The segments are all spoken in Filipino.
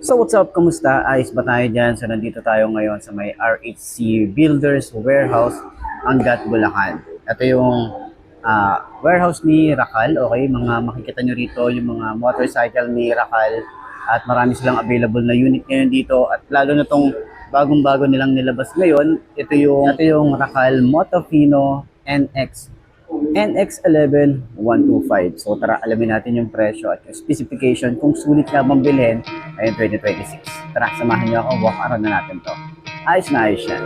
So what's up? Kamusta? Ayos ba tayo dyan? So nandito tayo ngayon sa may RHC Builders Warehouse, Angat, Bulacan. Ito yung warehouse ni Rakal. Okay, mga makikita nyo rito yung mga motorcycle ni Rakal at marami silang available na unit ngayon dito at lalo na tong bagong-bago nilang nilabas ngayon. Ito yung Rakal Motofino NX11 125. So tara alamin natin yung presyo at yung specification kung sulit nga bang bilhin ngayong 2026. Tara, samahan niyo ako, walk around na natin to. Ayos na ayos yan.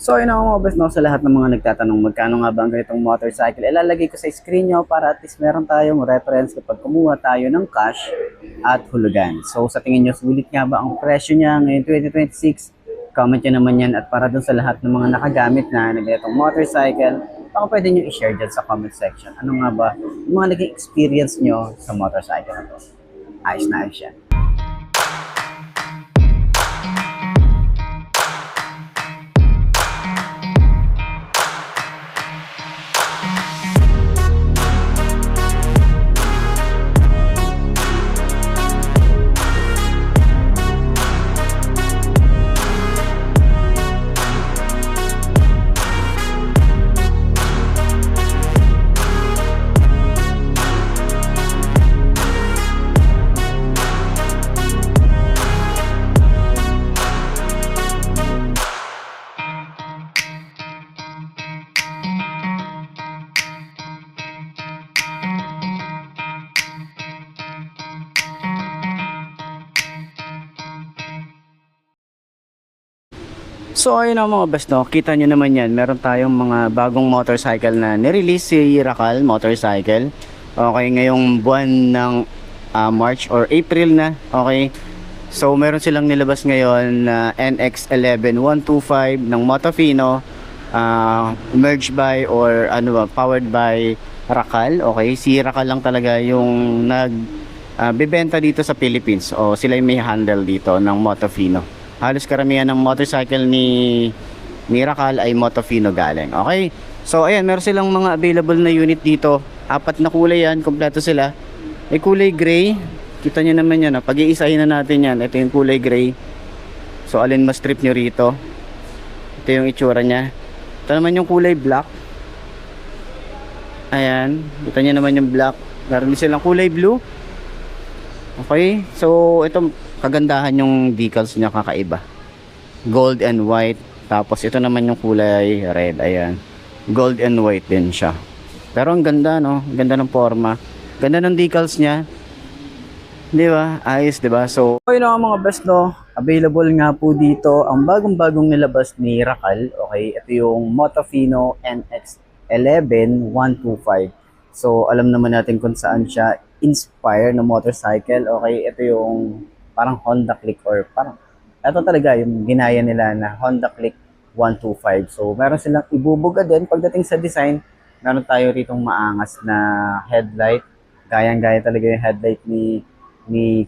So yun ako mga boss, no, sa lahat ng mga nagtatanong magkano nga ba ang ganitong motorcycle, ilalagay ko sa screen nyo para at least meron tayong reference kapag kumuha tayo ng cash at hulugan. So sa tingin nyo, sulit nga ba ang presyo niya ngayon 2026? Comment nyo naman yan at para dun sa lahat ng mga nakagamit na ganitong motorcycle, baka pwede nyo i-share dyan sa comment section. Ano nga ba yung mga naging experience nyo sa motorcycle na to? Ayos na ayos yan. So ayun ang mga best, no, kita nyo naman yan, meron tayong mga bagong motorcycle na nirelease si Rakal Motorcycle. Okay, ngayong buwan ng March or April na. Okay, so meron silang nilabas ngayon na NX11 125 ng Motofino, merged by or ano ba, powered by Rakal. Okay, si Rakal lang talaga yung bibenta dito sa Philippines, o sila yung may handle dito ng Motofino. Halos karamihan ng motorcycle ni Rakal ay Motofino galing. Okay? So ayan, meron silang mga available na unit dito. Apat na kulay yan, kompleto sila. May kulay gray. Kita nyo naman yan. Pag-iisahin na natin yan. Ito yung kulay gray. So alin mas trip nyo rito. Ito yung itsura nya. Ito naman yung kulay black. Ayan. Kita nyo naman yung black. Meron din silang kulay blue. Okay? So ito, kagandahan yung decals niya, kakaiba. Gold and white. Tapos ito naman yung kulay red. Ayan. Gold and white din siya. Pero ang ganda, no? Ganda ng forma. Ganda ng decals niya. Di ba? Ayos, di ba? So, yun ang mga best, no? Available nga po dito ang bagong-bagong nilabas ni Rakal. Okay? Ito yung Motofino NX11 125. So, alam naman natin kung saan siya inspire na motorcycle. Okay? Ito yung parang Honda Click, or parang ito talaga yung ginaya nila na Honda Click 125. So meron silang ibubuga din pagdating sa design. Meron tayo ritong maangas na headlight, gayang-gaya talaga yung headlight ni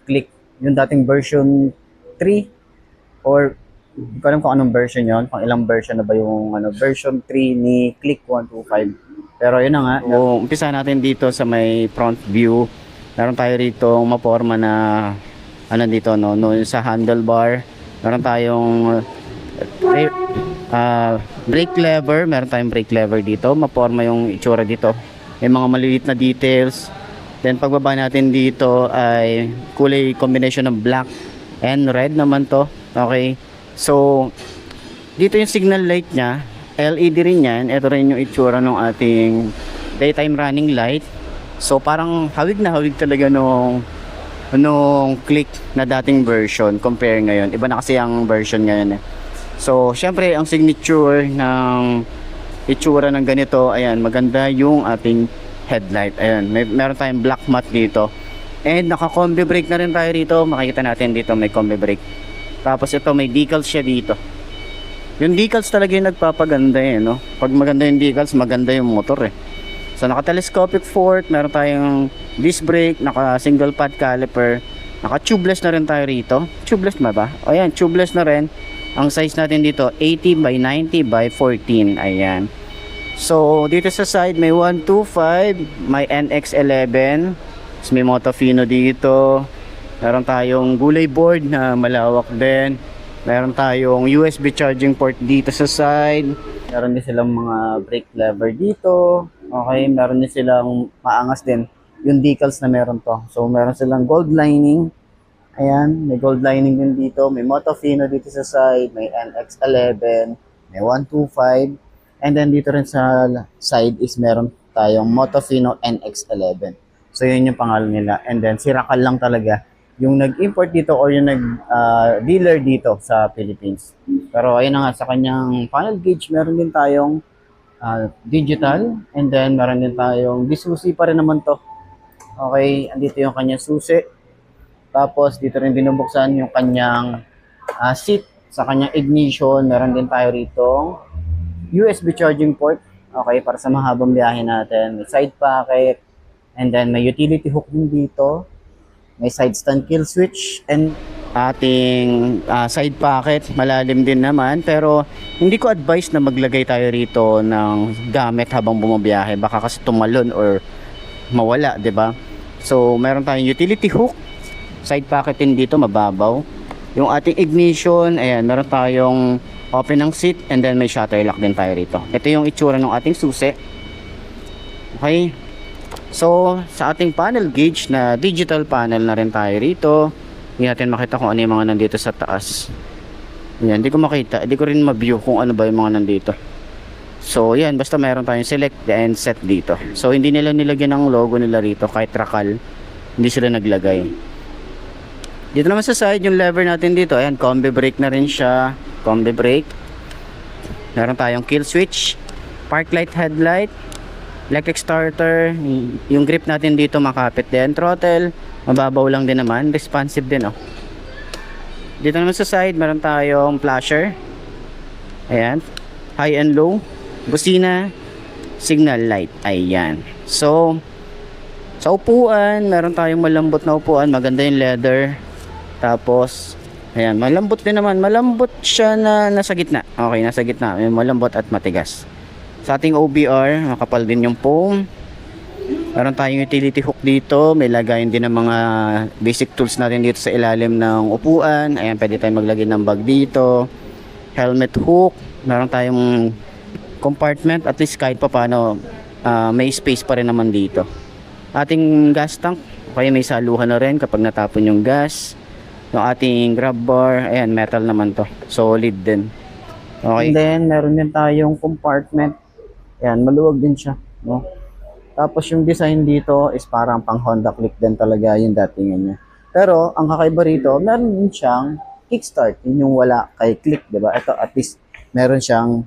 Click, yung dating version 3, or hindi ko alam kung anong version yon, kung ilang version na ba yung version 3 ni Click 125. Pero yun na nga, umpisa natin dito sa may front view. Meron tayo rito maporma na dito, no, sa handlebar. Meron tayong brake lever. Meron tayong brake lever dito. Maporma yung itsura dito. May mga maliliit na details. Then pagbaba natin dito ay kulay combination ng black and red naman to. Okay. So dito yung signal light nya, LED rin yan. Ito rin yung itsura ng ating daytime running light. So parang hawig na hawig talaga nung Click na dating version compare ngayon. Iba na kasi ang version ngayon eh. So, syempre, ang signature ng itsura ng ganito, ayan, maganda yung ating headlight. Ayan, meron tayong black matte dito. And naka-combi brake na rin tayo rito. Makikita natin dito may combi brake. Tapos ito, may decals siya dito. Yung decals talaga yung nagpapaganda no? Pag maganda yung decals, maganda yung motor So, naka-telescopic fork, meron tayong disc brake, naka-single pad caliper, naka-tubeless na rin tayo rito. Tubeless ba? O ayan, tubeless na rin. Ang size natin dito, 80 by 90 by 14. Ayan. So, dito sa side, may 125, may NX11. May Motofino dito. Meron tayong gulay board na malawak din. Meron tayong USB charging port dito sa side. Meron din silang mga brake lever dito. Okay, meron din silang maangas din yung decals na meron to. So, meron silang gold lining. Ayan, may gold lining din dito. May Motofino dito sa side. May NX11. May 125. And then dito rin sa side is meron tayong Motofino NX11. So, yun yung pangalan nila. And then, si Racal lang talaga yung nag-import dito or yung nag-dealer dito sa Philippines. Pero ayun na nga, sa kanyang panel gauge, meron din tayong digital. And then, meron din tayong disusi pa rin naman to. Okay, andito yung kanyang susi. Tapos, dito rin binubuksan yung kanyang seat sa kanyang ignition. Meron din tayo rito USB charging port. Okay, para sa mahabang biyahe natin. May side pocket. And then, may utility hook din dito. May side stand kill switch. And ating side pocket, malalim din naman. Pero, hindi ko advise na maglagay tayo rito ng gamit habang bumabiyahe. Baka kasi tumalon or mawala, 'di ba? So, meron tayong utility hook. Side pocket din dito, mababaw. Yung ating ignition, ayan, meron tayong open ng seat. And then, may shutter lock din tayo rito. Ito yung itsura ng ating susi. Okay. So, sa ating panel gauge na digital panel na rin tayo rito. Hindi natin makita kung ano yung mga nandito sa taas. Yan, hindi ko makita. Hindi ko rin ma-view kung ano ba yung mga nandito. So, yan. Basta meron tayong select and set dito. So, hindi nila nilagyan ng logo nila rito. Kahit Racal, hindi sila naglagay. Dito naman sa side, yung lever natin dito. Ayan, combi brake na rin siya. Combi brake. Meron tayong kill switch. Park light, headlight. Electric starter, yung grip natin dito makapit din. Throttle, mababaw lang din naman. Responsive din, Dito naman sa side, meron tayong flasher. Ayan. High and low. Busina. Signal light. Ayan. So, sa upuan, meron tayong malambot na upuan. Maganda yung leather. Tapos, ayan, malambot din naman. Malambot siya na nasa gitna. Okay, nasa gitna. May malambot at matigas. Sa ating OBR, makapal din yung foam. Meron tayong utility hook dito. May lagayin din ng mga basic tools natin dito sa ilalim ng upuan. Ayan, pwede tayong maglagay ng bag dito. Helmet hook. Meron tayong compartment. At least kahit pa paano, may space pa rin naman dito. Ating gas tank. Okay, may saluhan na rin kapag natapon yung gas. Yung ating grab bar. Ayan, metal naman to. Solid din. Okay. And then, meron din tayong compartment. Ayan, maluwag din siya, no? Tapos yung design dito is parang pang Honda Click din talaga yung datingan niya. Pero, ang kakaiba rito, meron din siyang kickstart. Yun yung wala kay Click, diba? Ito, at least, meron siyang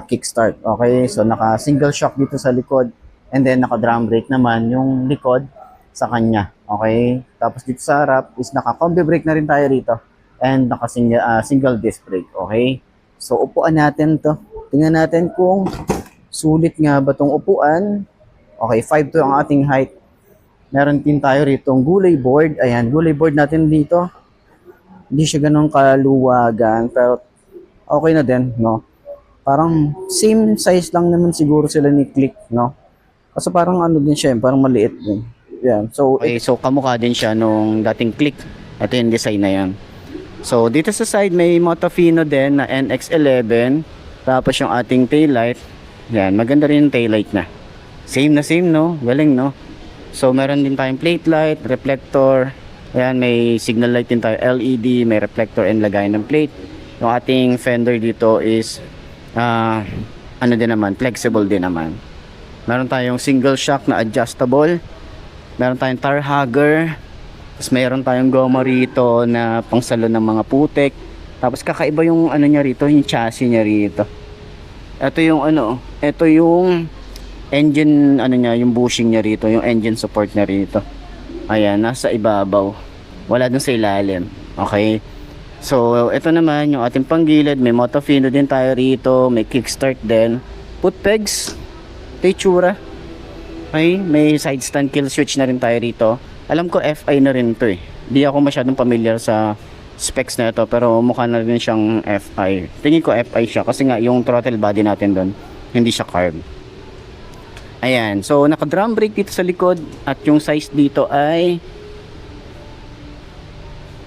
kickstart. Okay, so naka single shock dito sa likod. And then, naka drum brake naman yung likod sa kanya. Okay, tapos dito sa harap is naka combi brake na rin tayo rito. And naka single disc brake. Okay, so upuan natin to. Tingnan natin kung sulit nga ba itong upuan. Okay, 5'2" ang ating height. Meron din tayo rito ang gulay board. Ayan, gulay board natin dito. Hindi siya ganun kaluwagan, pero okay na din, no? Parang same size lang naman siguro sila ni Click, no? Kasi parang ano din siya, parang maliit din. Yan. So, okay, so kamukha din siya nung dating Click. Ito yung design na yan. So, dito sa side may Motofino din na NX11. Tapos yung ating taillight. Yan, maganda rin yung taillight na. Same na same, no? Galing, no? So, meron din tayong plate light, reflector. Ayan, may signal light din tayo, LED, may reflector and lagayan ng plate. Yung ating fender dito is, ano din naman, flexible din naman. Meron tayong single shock na adjustable. Meron tayong tar hugger. Tapos meron tayong goma rito na pangsalo ng mga putek. Tapos kakaiba yung ano niya rito, yung chassis niya rito. Ito yung ano, ito yung engine ano niya, yung bushing niya rito, yung engine support niya rito. Ayan, nasa ibabaw. Wala dun sa ilalim. Okay? So, ito naman yung ating panggilid. May Motofino din tayo rito. May kickstart din. Foot pegs. Ito yung tsura. Okay? May side stand kill switch na rin tayo rito. Alam ko FI na rin to eh. Di ako masyadong familiar sa specs na ito. Pero mukha na rin siyang FI. Tingin ko FI siya. Kasi nga yung throttle body natin doon, hindi siya carb. Ayan, so naka drum brake dito sa likod at yung size dito ay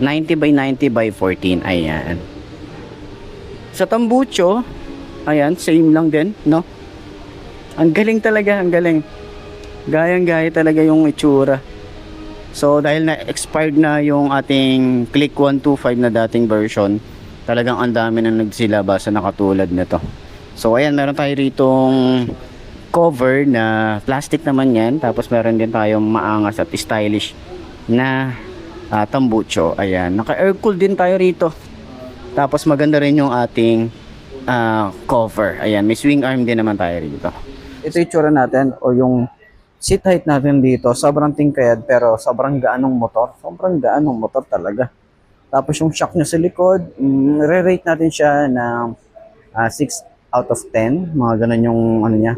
90 by 90 by 14. Ayan. Sa tambucho, ayan, same lang din, no? Ang galing talaga, ang galing. Gayang-gaya talaga yung itsura. So dahil na expired na yung ating Click 125 na dating version, talagang ang dami na nagsilabas na nakatulad nito. So ayan, meron tayo ritong cover na plastic naman yan, tapos meron din tayong maangas at stylish na tambucho. Ayan, naka air cool din tayo rito, tapos maganda rin yung ating cover. Ayan, may swing arm din naman tayo rito. Ito yung tsura natin o yung seat height natin dito, sobrang tingkayad pero sobrang gaanong motor, talaga. Tapos yung shock niya sa likod, re-rate natin siya ng 6 out of 10, mga ganun yung ano niya.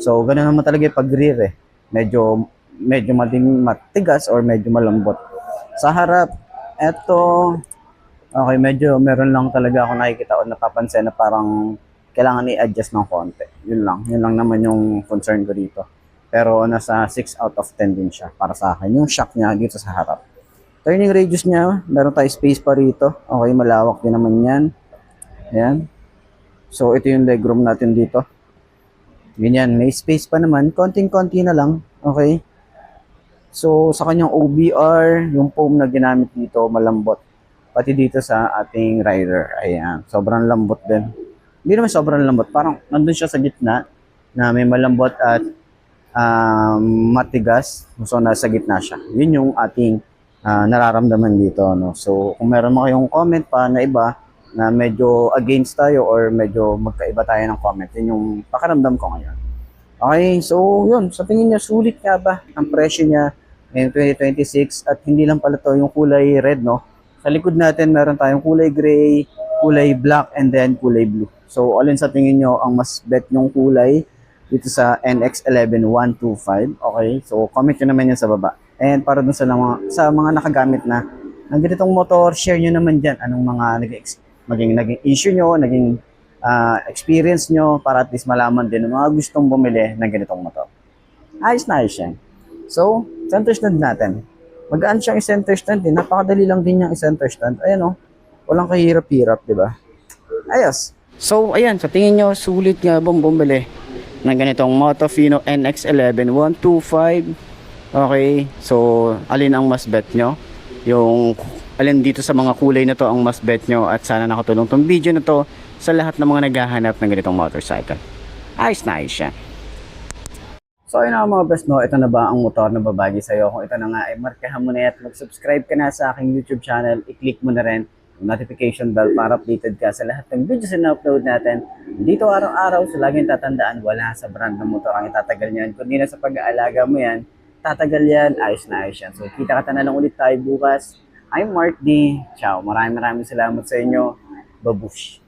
So, gano'n naman talaga yung pag-rear eh. Medyo matigas or medyo malambot. Sa harap, eto, okay, medyo meron lang talaga ako nakikita o napapansin na parang kailangan i-adjust ng konti. Yun lang naman yung concern ko dito. Pero nasa 6 out of 10 din siya para sa akin. Yung shock niya dito sa harap. Turning radius niya, meron tayo space pa rito. Okay, malawak din naman yan. Ayan. So, ito yung legroom natin dito. Ganyan, may space pa naman, konting-konti na lang, okay? So, sa kanyang OBR, yung foam na ginamit dito, malambot. Pati dito sa ating rider, ayan, sobrang lambot din. Hindi naman sobrang lambot, parang nandun siya sa gitna, na may malambot at matigas, so nasa gitna siya. Yun yung ating nararamdaman dito, no? So, kung meron mo kayong comment pa na iba, na medyo against tayo or medyo magkaiba tayo ng comment, yun yung pakiramdam ko ngayon. Okay, so yun, sa tingin niya sulit nga ba ang presyo niya ngayong 2026 at hindi lang pala to yung kulay red, no? Sa likod natin meron tayong kulay gray, kulay black, and then kulay blue. So alin sa tingin nyo ang mas bet nyong kulay dito sa NX11 125? Okay, so comment nyo naman yan sa baba. And para dun sa mga nakagamit na ng ganitong motor, share nyo naman dyan anong mga naging issue nyo, naging experience nyo para at least malaman din ng mga gustong bumili ng ganitong motor. Ayos na ayos yan. So, center stand natin. Magaan siyang i-center stand din. Napakadali lang din yung i-center stand. Ayan o. Walang kahirap-hirap, di ba? Ayos. So, ayan. Sa tingin nyo, sulit nga bang bumili ng ganitong Motofino NX11 125? Okay. So, alin ang mas bet nyo? Yung alin dito sa mga kulay na to ang mas bet nyo at sana nakatulong tong video na to sa lahat ng mga naghahanap ng ganitong motorcycle. Ayos na ayos yan. So ayun na mga best, no, ito na ba ang motor na babagi sa'yo? Kung ito na nga ay markahan mo na at mag-subscribe ka na sa aking YouTube channel, i-click mo na rin yung notification bell para updated ka sa lahat ng videos na upload natin. Dito araw-araw, so laging tatandaan, wala sa brand ng motor ang itatagal niyan. Kundi na sa pag-aalaga mo yan, tatagal yan, ayos na ayos yan. So kita-kita na lang ulit tayo bukas. I'm Mark D. Ciao. Maraming salamat sa inyo. Babush.